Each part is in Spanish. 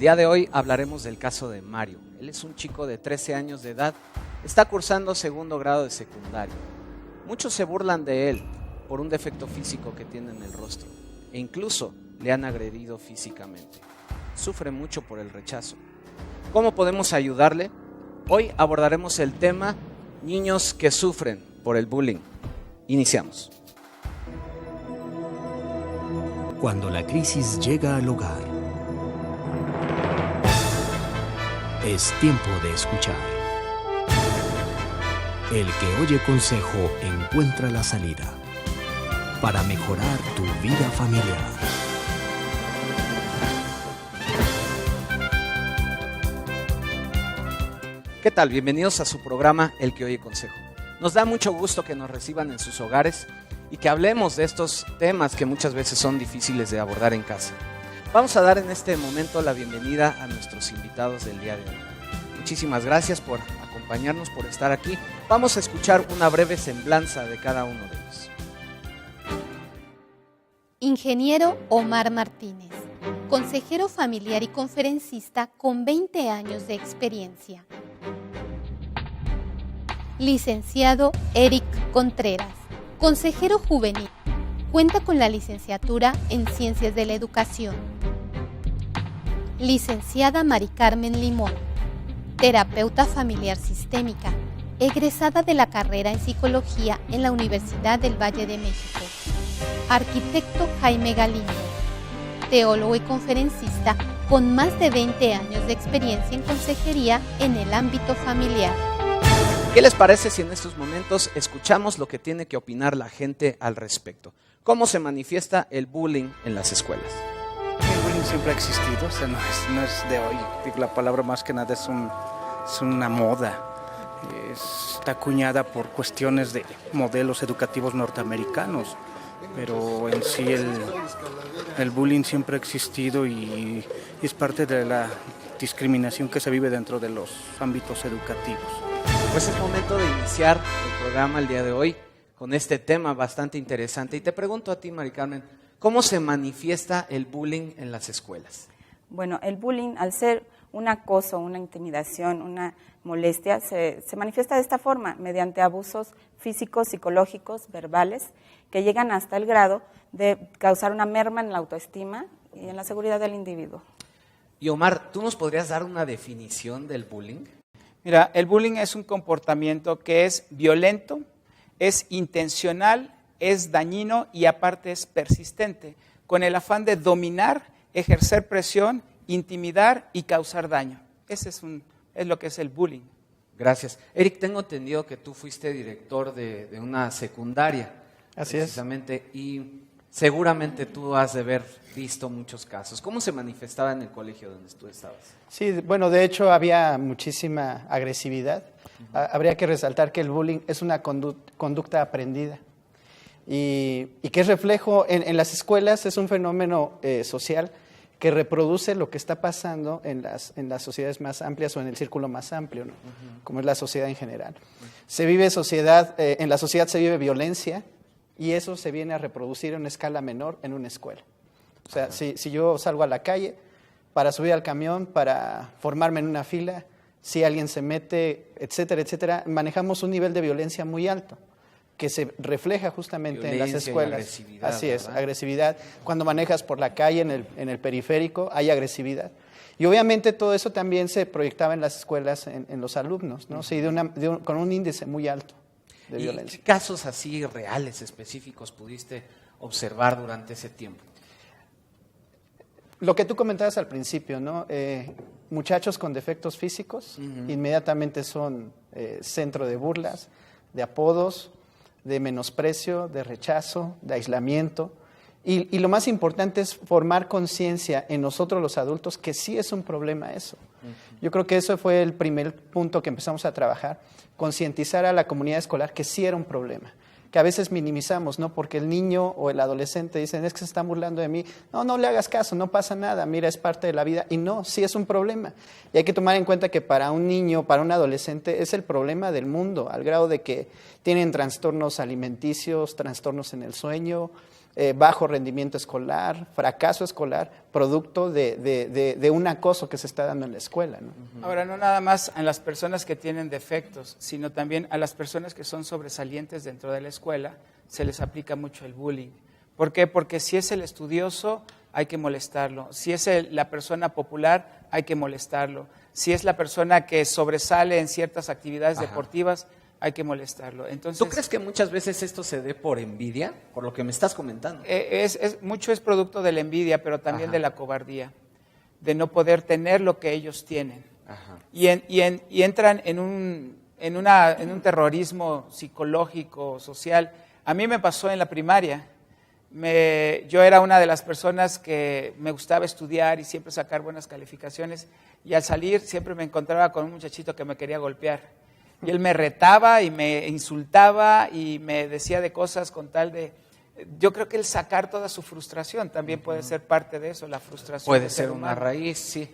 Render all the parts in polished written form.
día de hoy hablaremos del caso de Mario. Él es un chico de 13 años de edad, está cursando segundo grado de secundaria. Muchos se burlan de él por un defecto físico que tiene en el rostro e incluso le han agredido físicamente. Sufre mucho por el rechazo. ¿Cómo podemos ayudarle? Hoy abordaremos el tema niños que sufren por el bullying. Iniciamos. Cuando la crisis llega al hogar, es tiempo de escuchar. El que oye consejo encuentra la salida para mejorar tu vida familiar. ¿Qué tal? Bienvenidos a su programa El que oye consejo. Nos da mucho gusto que nos reciban en sus hogares y que hablemos de estos temas que muchas veces son difíciles de abordar en casa. Vamos a dar en este momento la bienvenida a nuestros invitados del día de hoy. Muchísimas gracias por acompañarnos, por estar aquí. Vamos a escuchar una breve semblanza de cada uno de ellos. Ingeniero Omar Martínez, consejero familiar y conferencista con 20 años de experiencia. Licenciado Eric Contreras, consejero juvenil. Cuenta con la licenciatura en Ciencias de la Educación. Licenciada Mari Carmen Limón, terapeuta familiar sistémica, egresada de la carrera en Psicología en la Universidad del Valle de México. Arquitecto Jaime Galindo, teólogo y conferencista con más de 20 años de experiencia en consejería en el ámbito familiar. ¿Qué les parece si en estos momentos escuchamos lo que tiene que opinar la gente al respecto? ¿Cómo se manifiesta el bullying en las escuelas? El bullying siempre ha existido, o sea, no es de hoy. La palabra más que nada es una moda. Está acuñada por cuestiones de modelos educativos norteamericanos, pero en sí el bullying siempre ha existido y es parte de la discriminación que se vive dentro de los ámbitos educativos. Pues es momento de iniciar el programa el día de hoy con este tema bastante interesante. Y te pregunto a ti, Mari Carmen, ¿cómo se manifiesta el bullying en las escuelas? Bueno, el bullying, al ser un acoso, una intimidación, una molestia, se manifiesta de esta forma, mediante abusos físicos, psicológicos, verbales, que llegan hasta el grado de causar una merma en la autoestima y en la seguridad del individuo. Y Omar, ¿tú nos podrías dar una definición del bullying? Mira, el bullying es un comportamiento que es violento, es intencional, es dañino y aparte es persistente, con el afán de dominar, ejercer presión, intimidar y causar daño. Ese es lo que es el bullying. Gracias. Eric, tengo entendido que tú fuiste director de una secundaria. Así es. Precisamente, y seguramente tú has de haber visto muchos casos. ¿Cómo se manifestaba en el colegio donde tú estabas? Sí, bueno, de hecho había muchísima agresividad. Habría que resaltar que el bullying es una conducta aprendida y que es reflejo en las escuelas, es un fenómeno social que reproduce lo que está pasando en las sociedades más amplias o en el círculo más amplio, ¿no? Como es la sociedad en general. Se vive en la sociedad se vive violencia y eso se viene a reproducir en una escala menor en una escuela. O sea, si yo salgo a la calle para subir al camión, para formarme en una fila, si alguien se mete, etcétera, etcétera, manejamos un nivel de violencia muy alto que se refleja justamente en las escuelas. Y agresividad, así es, ¿verdad? Agresividad. Cuando manejas por la calle, en el periférico, hay agresividad. Y obviamente todo eso también se proyectaba en las escuelas, en los alumnos, ¿no? Sí, con un índice muy alto de violencia. ¿Qué casos así reales, específicos, pudiste observar durante ese tiempo? Lo que tú comentabas al principio, ¿no? Muchachos con defectos físicos, inmediatamente son centro de burlas, de apodos, de menosprecio, de rechazo, de aislamiento. Y lo más importante es formar conciencia en nosotros los adultos que sí es un problema eso. Yo creo que eso fue el primer punto que empezamos a trabajar, concientizar a la comunidad escolar que sí era un problema, que a veces minimizamos, ¿no? Porque el niño o el adolescente dicen, es que se están burlando de mí. No le hagas caso, no pasa nada, mira, es parte de la vida. Y no, sí es un problema. Y hay que tomar en cuenta que para un niño, para un adolescente, es el problema del mundo, al grado de que tienen trastornos alimenticios, trastornos en el sueño, bajo rendimiento escolar, fracaso escolar, producto de un acoso que se está dando en la escuela, ¿no? Ahora, no nada más a las personas que tienen defectos, sino también a las personas que son sobresalientes dentro de la escuela, se les aplica mucho el bullying. ¿Por qué? Porque si es el estudioso, hay que molestarlo. Si es la persona popular, hay que molestarlo. Si es la persona que sobresale en ciertas actividades deportivas, hay que molestarlo. Entonces, ¿tú crees que muchas veces esto se dé por envidia, por lo que me estás comentando? Mucho es producto de la envidia, pero también de la cobardía, de no poder tener lo que ellos tienen. Ajá. Y entran en un terrorismo psicológico, social. A mí me pasó en la primaria. Yo era una de las personas que me gustaba estudiar y siempre sacar buenas calificaciones, y al salir siempre me encontraba con un muchachito que me quería golpear. Y él me retaba y me insultaba y me decía de cosas con tal de... Yo creo que el sacar toda su frustración también puede ser parte de eso, la frustración. Puede ser una raíz, sí.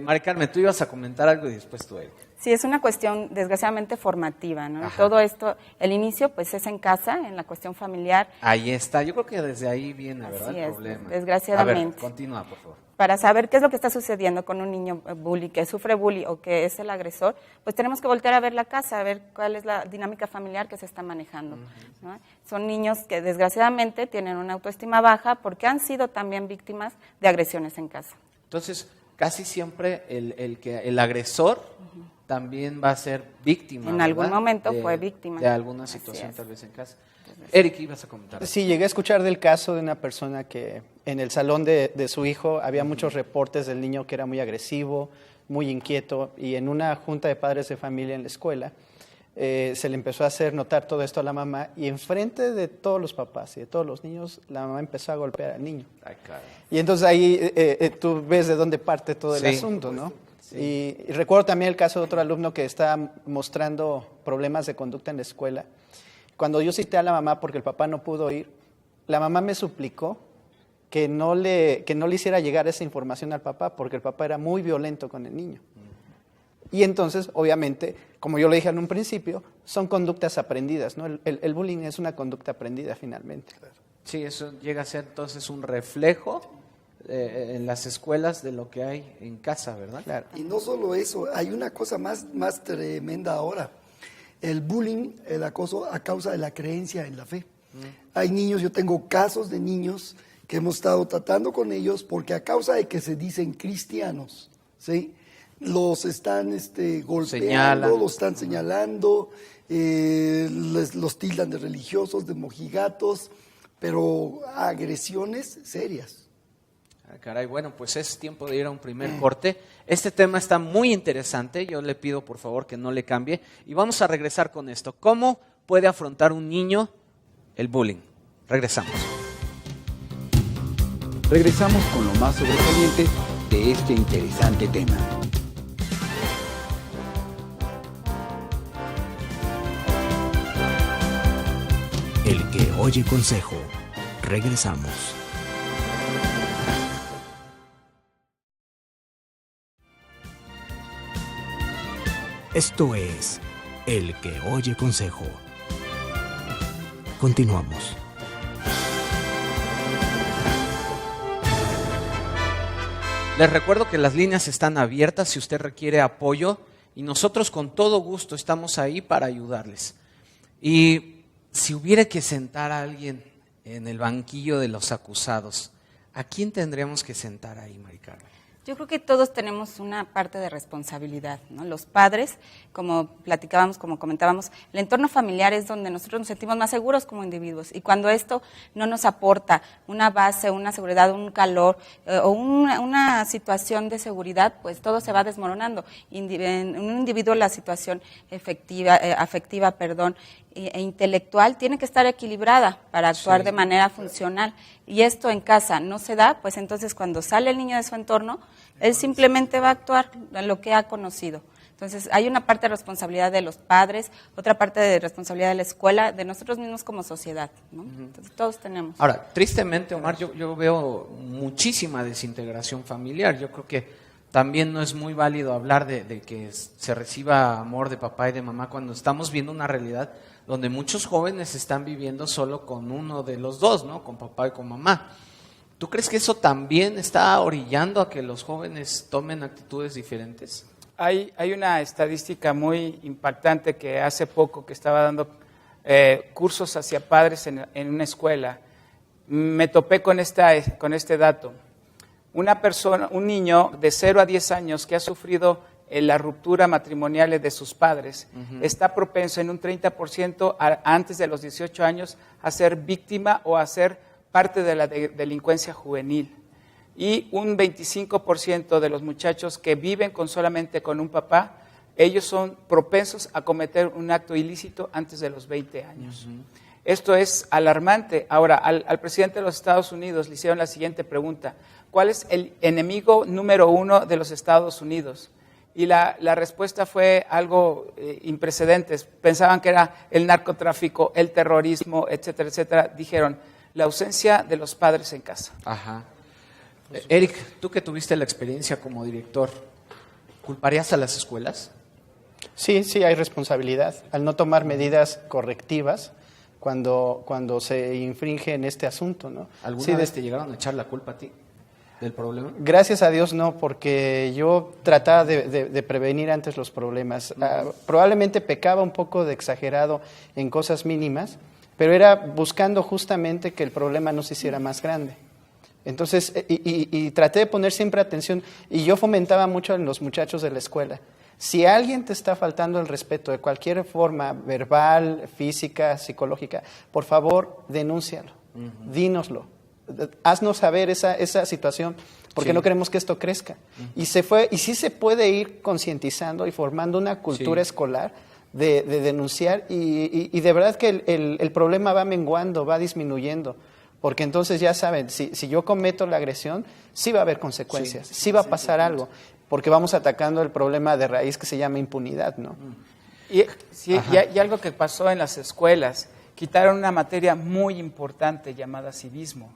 Mari Carmen, tú ibas a comentar algo y después tú, Eric. Sí, es una cuestión desgraciadamente formativa, ¿no? Todo esto, el inicio pues es en casa, en la cuestión familiar. Ahí está, yo creo que desde ahí viene, ¿verdad? Así El es, problema. desgraciadamente. A ver, continúa, por favor. Para saber qué es lo que está sucediendo con un niño bully, que sufre bully o que es el agresor, pues tenemos que voltear a ver la casa, a ver cuál es la dinámica familiar que se está manejando, ¿no? Son niños que desgraciadamente tienen una autoestima baja porque han sido también víctimas de agresiones en casa. Entonces, casi siempre el agresor también va a ser víctima. En ¿verdad? algún momento fue víctima. De alguna situación tal vez en casa. Eric, ibas a comentar. Sí, llegué a escuchar del caso de una persona que en el salón de su hijo había muchos reportes del niño que era muy agresivo, muy inquieto, y en una junta de padres de familia en la escuela se le empezó a hacer notar todo esto a la mamá, y enfrente de todos los papás y de todos los niños, la mamá empezó a golpear al niño. Ay, claro. Y entonces ahí tú ves de dónde parte todo el asunto, ¿no? Sí. Y recuerdo también el caso de otro alumno que estaba mostrando problemas de conducta en la escuela. Cuando yo cité a la mamá porque el papá no pudo ir, la mamá me suplicó que no le hiciera llegar esa información al papá porque el papá era muy violento con el niño. Y entonces, obviamente, como yo le dije en un principio, son conductas aprendidas, ¿no? El bullying es una conducta aprendida finalmente. Sí, eso llega a ser entonces un reflejo en las escuelas de lo que hay en casa, ¿verdad? Claro. Y no solo eso, hay una cosa más tremenda ahora. El bullying, el acoso a causa de la creencia en la fe. Hay niños, yo tengo casos de niños que hemos estado tratando con ellos porque a causa de que se dicen cristianos, ¿sí? Los están golpeando, los están señalando, los tildan de religiosos, de mojigatos, pero agresiones serias. Caray, bueno, pues es tiempo de ir a un primer corte. Este tema está muy interesante, yo le pido por favor que no le cambie y vamos a regresar con esto. ¿Cómo puede afrontar un niño el bullying? Regresamos. Regresamos con lo más sobresaliente de este interesante tema. El que oye consejo. Regresamos. Esto es El que oye consejo. Continuamos. Les recuerdo que las líneas están abiertas si usted requiere apoyo y nosotros con todo gusto estamos ahí para ayudarles. Y si hubiera que sentar a alguien en el banquillo de los acusados, ¿a quién tendríamos que sentar ahí, Mari Carmen? Yo creo que todos tenemos una parte de responsabilidad, ¿no? Los padres, como platicábamos, como comentábamos, el entorno familiar es donde nosotros nos sentimos más seguros como individuos, y cuando esto no nos aporta una base, una seguridad, un calor o una situación de seguridad, pues todo se va desmoronando. En un individuo la situación afectiva, e intelectual tiene que estar equilibrada para actuar de manera funcional, y esto en casa no se da, pues entonces cuando sale el niño de su entorno, él simplemente va a actuar en lo que ha conocido. Entonces hay una parte de responsabilidad de los padres, otra parte de responsabilidad de la escuela, de nosotros mismos como sociedad, ¿no? Entonces todos tenemos. Ahora, tristemente, Omar, yo veo muchísima desintegración familiar. Yo creo que también no es muy válido hablar de que se reciba amor de papá y de mamá cuando estamos viendo una realidad donde muchos jóvenes están viviendo solo con uno de los dos, ¿no? Con papá y con mamá. ¿Tú crees que eso también está orillando a que los jóvenes tomen actitudes diferentes? Hay una estadística muy impactante que hace poco que estaba dando cursos hacia padres en una escuela. Me topé con este dato. Un niño de 0 a 10 años que ha sufrido la ruptura matrimonial de sus padres, está propenso en un 30% antes de los 18 años a ser víctima o a ser parte de la delincuencia juvenil. Y un 25% de los muchachos que viven solamente con un papá, ellos son propensos a cometer un acto ilícito antes de los 20 años. Esto es alarmante. Ahora, al presidente de los Estados Unidos le hicieron la siguiente pregunta: ¿cuál es el enemigo número 1 de los Estados Unidos? Y la respuesta fue algo imprecedentes. Pensaban que era el narcotráfico, el terrorismo, etcétera, etcétera. Dijeron, la ausencia de los padres en casa. Ajá. Eric, tú que tuviste la experiencia como director, ¿culparías a las escuelas? Sí, hay responsabilidad. Al no tomar medidas correctivas cuando se infringe en este asunto, ¿no? ¿Alguna vez te llegaron a echar la culpa a ti del problema? Gracias a Dios no, porque yo trataba de prevenir antes los problemas. Probablemente pecaba un poco de exagerado en cosas mínimas, pero era buscando justamente que el problema no se hiciera más grande. Entonces, y traté de poner siempre atención, y yo fomentaba mucho en los muchachos de la escuela. Si alguien te está faltando el respeto de cualquier forma, verbal, física, psicológica, por favor, denúncialo, dínoslo, haznos saber esa situación, porque no queremos que esto crezca. Y sí se puede ir concientizando y formando una cultura escolar de denunciar, y de verdad que el problema va menguando, va disminuyendo. Porque entonces ya saben, si yo cometo la agresión, sí va a haber consecuencias, sí va a pasar algo, porque vamos atacando el problema de raíz que se llama impunidad, ¿no? Y algo que pasó en las escuelas, quitaron una materia muy importante llamada civismo.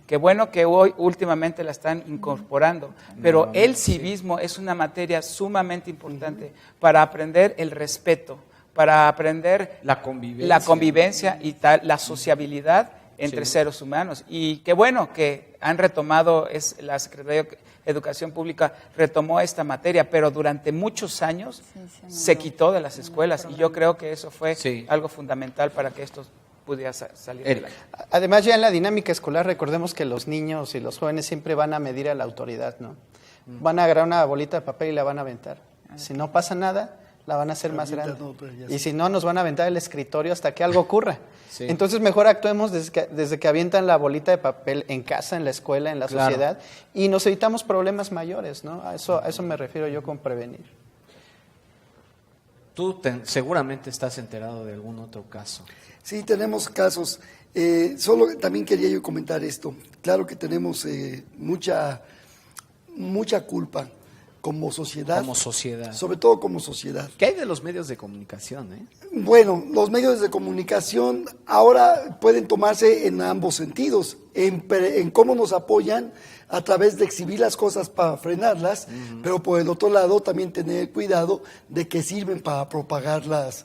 Qué bueno que hoy últimamente la están incorporando, pero el civismo es una materia sumamente importante para aprender el respeto, para aprender la convivencia y la sociabilidad entre seres humanos. Y qué bueno que han retomado, la Secretaría de Educación Pública retomó esta materia, pero durante muchos años se quitó de las escuelas, y yo creo que eso fue algo fundamental para que esto pudiera salir adelante. Además, ya en la dinámica escolar, recordemos que los niños y los jóvenes siempre van a medir a la autoridad, ¿no? Van a agarrar una bolita de papel y la van a aventar. Si no pasa nada, la van a hacer más grande. Y si no, nos van a aventar el escritorio hasta que algo ocurra. Entonces, mejor actuemos desde que avientan la bolita de papel en casa, en la escuela, en la sociedad, y nos evitamos problemas mayores, ¿no? A eso me refiero yo con prevenir. Tú seguramente estás enterado de algún otro caso. Sí, tenemos casos. Solo también quería yo comentar esto. Claro que tenemos mucha culpa como sociedad. Sobre todo como sociedad. ¿Qué hay de los medios de comunicación? Bueno, los medios de comunicación ahora pueden tomarse en ambos sentidos, en cómo nos apoyan a través de exhibir las cosas para frenarlas, pero por el otro lado también tener cuidado de que sirven para propagar las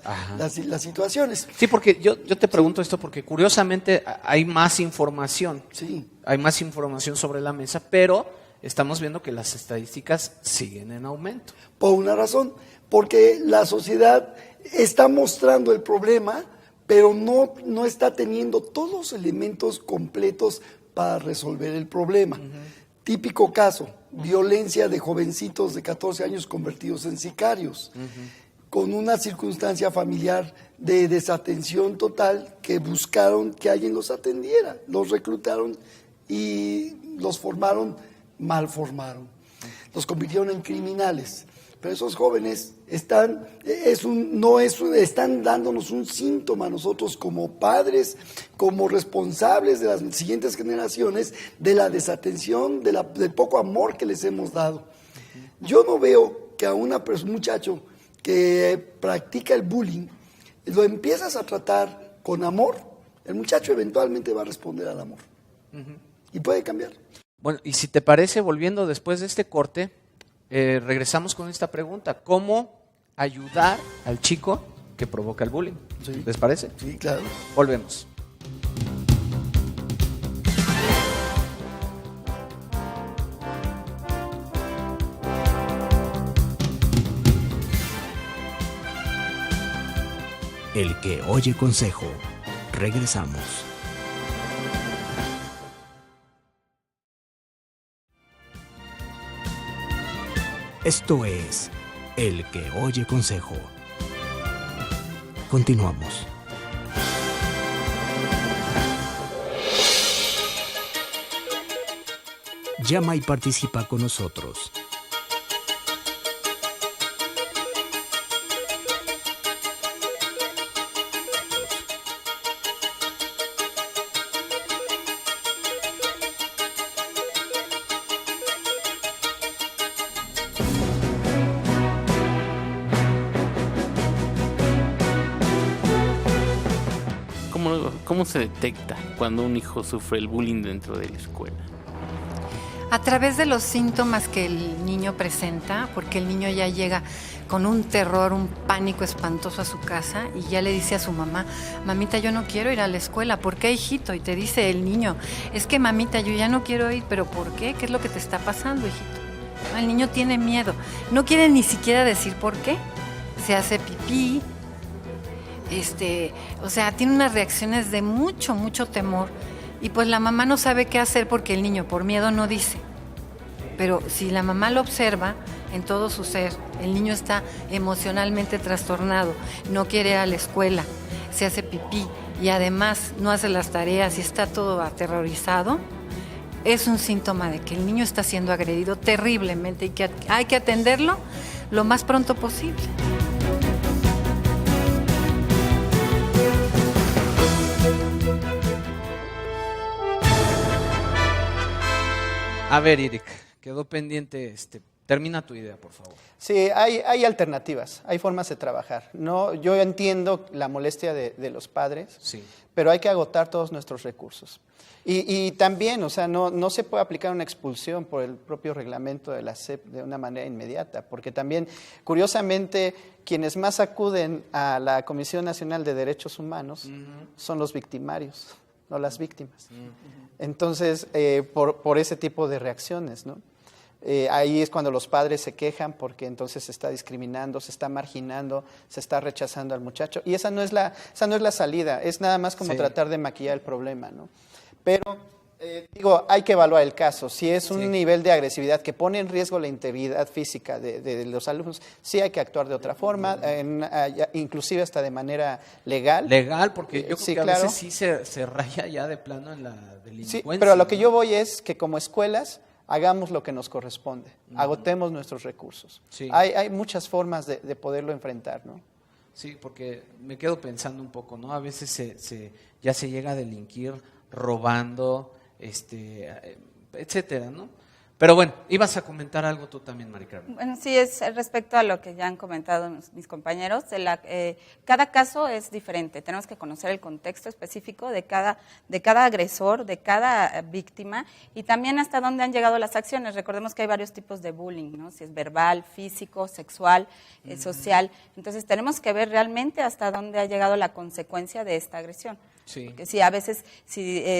situaciones. Sí, porque yo te pregunto esto porque curiosamente hay más información. Sí. Hay más información sobre la mesa, pero estamos viendo que las estadísticas siguen en aumento. Por una razón, porque la sociedad está mostrando el problema, pero no está teniendo todos los elementos completos para resolver el problema. Típico caso, violencia de jovencitos de 14 años convertidos en sicarios, con una circunstancia familiar de desatención total, que buscaron que alguien los atendiera, los reclutaron y los malformaron, los convirtieron en criminales. Pero esos jóvenes están dándonos un síntoma a nosotros como padres, como responsables de las siguientes generaciones, de la desatención, del poco amor que les hemos dado. Yo no veo que a un muchacho que practica el bullying, lo empiezas a tratar con amor, el muchacho eventualmente va a responder al amor. Y puede cambiar. Bueno, y si te parece, volviendo después de este corte, regresamos con esta pregunta: ¿cómo ayudar al chico que provoca el bullying. Sí. ¿Les parece? Sí, claro. Volvemos. El que oye consejo. Regresamos. Esto es El que oye consejo. Continuamos. Llama y participa con nosotros. ¿Cómo se detecta cuando un hijo sufre el bullying dentro de la escuela? A través de los síntomas que el niño presenta, porque el niño ya llega con un terror, un pánico espantoso a su casa y ya le dice a su mamá, mamita, yo no quiero ir a la escuela. ¿Por qué, hijito? Y te dice el niño, es que mamita, yo ya no quiero ir. ¿Pero por qué? ¿Qué es lo que te está pasando, hijito? El niño tiene miedo, no quiere ni siquiera decir por qué. Se hace pipí, o sea, tiene unas reacciones de mucho, mucho temor. Y pues la mamá no sabe qué hacer porque el niño por miedo no dice. Pero si la mamá lo observa en todo su ser, el niño está emocionalmente trastornado, no quiere ir a la escuela, se hace pipí y además no hace las tareas y está todo aterrorizado, es un síntoma de que el niño está siendo agredido terriblemente y que hay que atenderlo lo más pronto posible. A ver, Eric, quedó pendiente, termina tu idea, por favor. Sí, hay alternativas, hay formas de trabajar. No, yo entiendo la molestia de los padres, sí, pero hay que agotar todos nuestros recursos. Y también, o sea, no se puede aplicar una expulsión por el propio reglamento de la SEP de una manera inmediata, porque también, curiosamente, quienes más acuden a la Comisión Nacional de Derechos Humanos son los victimarios, no las víctimas. Entonces, por ese tipo de reacciones, ¿no? Ahí es cuando los padres se quejan porque entonces se está discriminando, se está marginando, se está rechazando al muchacho. Y esa no es la salida, es nada más como tratar de maquillar el problema, ¿no? Pero, hay que evaluar el caso. Si es un nivel de agresividad que pone en riesgo la integridad física de los alumnos, sí hay que actuar de otra forma, inclusive hasta de manera legal. Legal, porque yo creo que a claro. veces sí se raya ya de plano en la delincuencia. Sí, pero a lo que yo voy es que como escuelas hagamos lo que nos corresponde, agotemos nuestros recursos. Sí. Hay muchas formas de poderlo enfrentar, ¿no? Sí, porque me quedo pensando un poco, ¿no? A veces ya se llega a delinquir robando, etcétera, ¿no? Pero bueno, ibas a comentar algo tú también, Mari Carmen. Bueno, sí, es respecto a lo que ya han comentado mis compañeros. Cada caso es diferente. Tenemos que conocer el contexto específico de cada agresor, de cada víctima y también hasta dónde han llegado las acciones. Recordemos que hay varios tipos de bullying, ¿no? Si es verbal, físico, sexual, social. Entonces tenemos que ver realmente hasta dónde ha llegado la consecuencia de esta agresión. Sí. Porque si a veces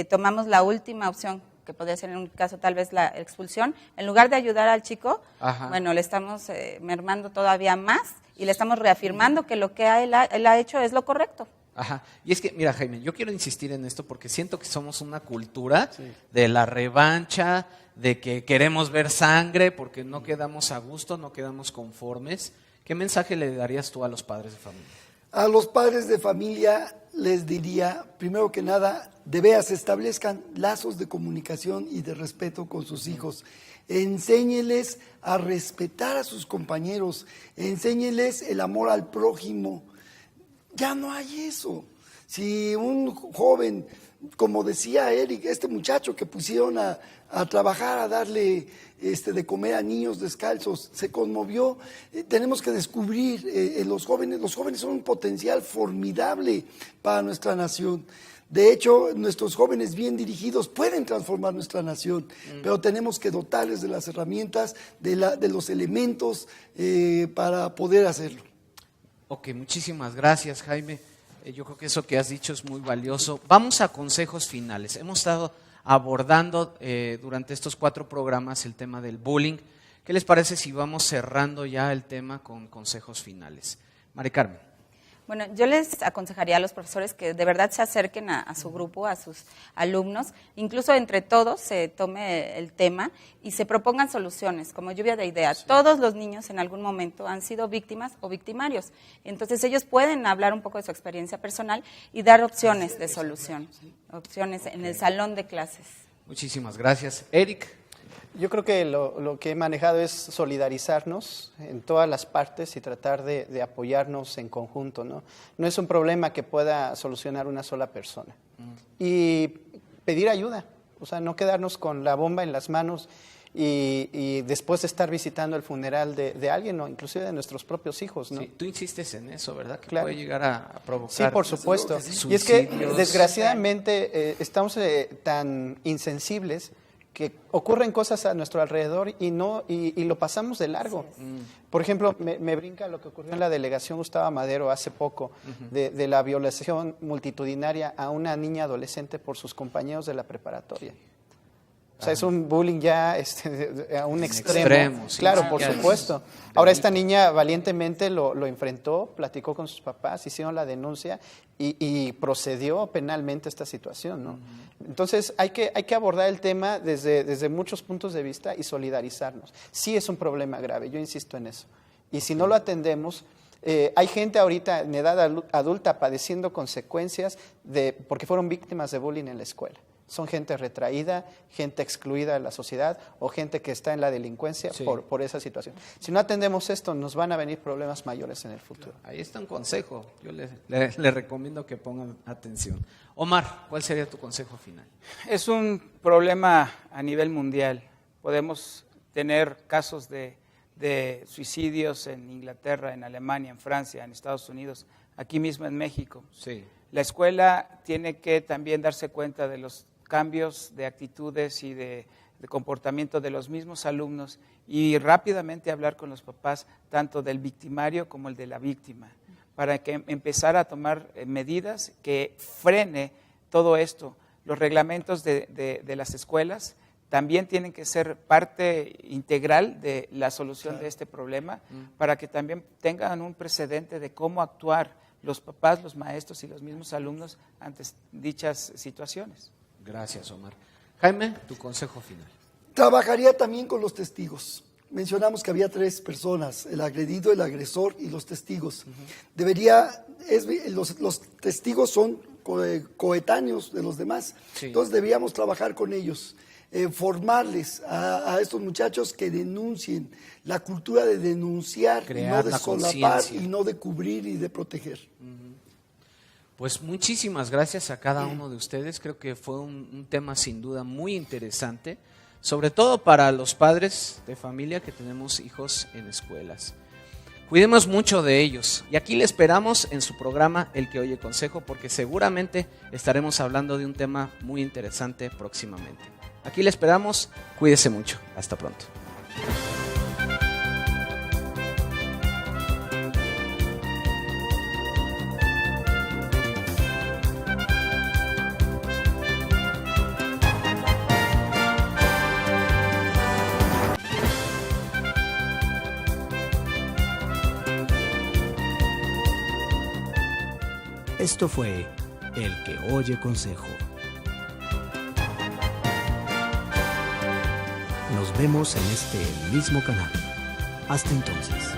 tomamos la última opción, que podría ser en un caso tal vez la expulsión, en lugar de ayudar al chico, bueno, le estamos mermando todavía más y le estamos reafirmando que lo que él ha hecho es lo correcto. Ajá. Y es que, mira, Jaime, yo quiero insistir en esto porque siento que somos una cultura de la revancha, de que queremos ver sangre porque no quedamos a gusto, no quedamos conformes. ¿Qué mensaje le darías tú a los padres de familia? A los padres de familia les diría, primero que nada, de veras establezcan lazos de comunicación y de respeto con sus hijos. Enséñeles a respetar a sus compañeros, enséñeles el amor al prójimo. Ya no hay eso. Si un joven, como decía Eric, este muchacho que pusieron a trabajar, a darle de comer a niños descalzos, se conmovió. Tenemos que descubrir los jóvenes son un potencial formidable para nuestra nación. De hecho, nuestros jóvenes bien dirigidos pueden transformar nuestra nación, pero tenemos que dotarles de las herramientas, de los elementos para poder hacerlo. Ok, muchísimas gracias, Jaime. Yo creo que eso que has dicho es muy valioso. Vamos a consejos finales. Hemos estado abordando durante estos 4 programas el tema del bullying. ¿Qué les parece si vamos cerrando ya el tema con consejos finales? Mari Carmen. Bueno, yo les aconsejaría a los profesores que de verdad se acerquen a su grupo, a sus alumnos, incluso entre todos se tome el tema y se propongan soluciones, como lluvia de ideas. Sí. Todos los niños en algún momento han sido víctimas o victimarios, entonces ellos pueden hablar un poco de su experiencia personal y dar opciones de solución, opciones en el salón de clases. Muchísimas gracias. Eric. Yo creo que lo que he manejado es solidarizarnos en todas las partes y tratar de apoyarnos en conjunto, ¿no? No es un problema que pueda solucionar una sola persona. Y pedir ayuda, o sea, no quedarnos con la bomba en las manos y después de estar visitando el funeral de alguien, o inclusive de nuestros propios hijos, ¿no? Sí, tú insistes en eso, ¿verdad? Que claro. Puede llegar a provocar. Sí, por supuesto. Y es que desgraciadamente estamos tan insensibles que ocurren cosas a nuestro alrededor y lo pasamos de largo. Por ejemplo, me brinca lo que ocurrió en la delegación Gustavo Madero hace poco, de la violación multitudinaria a una niña adolescente por sus compañeros de la preparatoria. O sea, es un bullying ya a un extremo. Sí, claro, por supuesto. Ahora esta niña valientemente lo enfrentó, platicó con sus papás, hicieron la denuncia y procedió penalmente a esta situación, ¿no? Entonces hay que abordar el tema desde muchos puntos de vista y solidarizarnos. Sí es un problema grave, yo insisto en eso. Y si no lo atendemos, hay gente ahorita en edad adulta padeciendo consecuencias porque fueron víctimas de bullying en la escuela. Son gente retraída, gente excluida de la sociedad o gente que está en la delincuencia por esa situación. Si no atendemos esto, nos van a venir problemas mayores en el futuro. Ahí está un consejo. Yo le recomiendo que pongan atención. Omar, ¿cuál sería tu consejo final? Es un problema a nivel mundial. Podemos tener casos de suicidios en Inglaterra, en Alemania, en Francia, en Estados Unidos, aquí mismo en México. Sí. La escuela tiene que también darse cuenta de los cambios de actitudes y de comportamiento de los mismos alumnos y rápidamente hablar con los papás, tanto del victimario como el de la víctima, para que empezar a tomar medidas que frene todo esto. Los reglamentos de las escuelas también tienen que ser parte integral de la solución de este problema, para que también tengan un precedente de cómo actuar los papás, los maestros y los mismos alumnos ante dichas situaciones. Gracias, Omar. Jaime, tu consejo final. Trabajaría también con los testigos. Mencionamos que había 3 personas, el agredido, el agresor y los testigos. Los testigos son coetáneos de los demás, entonces debíamos trabajar con ellos, formarles a estos muchachos que denuncien, la cultura de denunciar, crear, y no de solapar y no de cubrir y de proteger. Pues muchísimas gracias a cada uno de ustedes. Creo que fue un tema sin duda muy interesante, sobre todo para los padres de familia que tenemos hijos en escuelas. Cuidemos mucho de ellos y aquí le esperamos en su programa El que oye consejo, porque seguramente estaremos hablando de un tema muy interesante próximamente. Aquí le esperamos, cuídese mucho, hasta pronto. Esto fue El que oye consejo. Nos vemos en este mismo canal. Hasta entonces.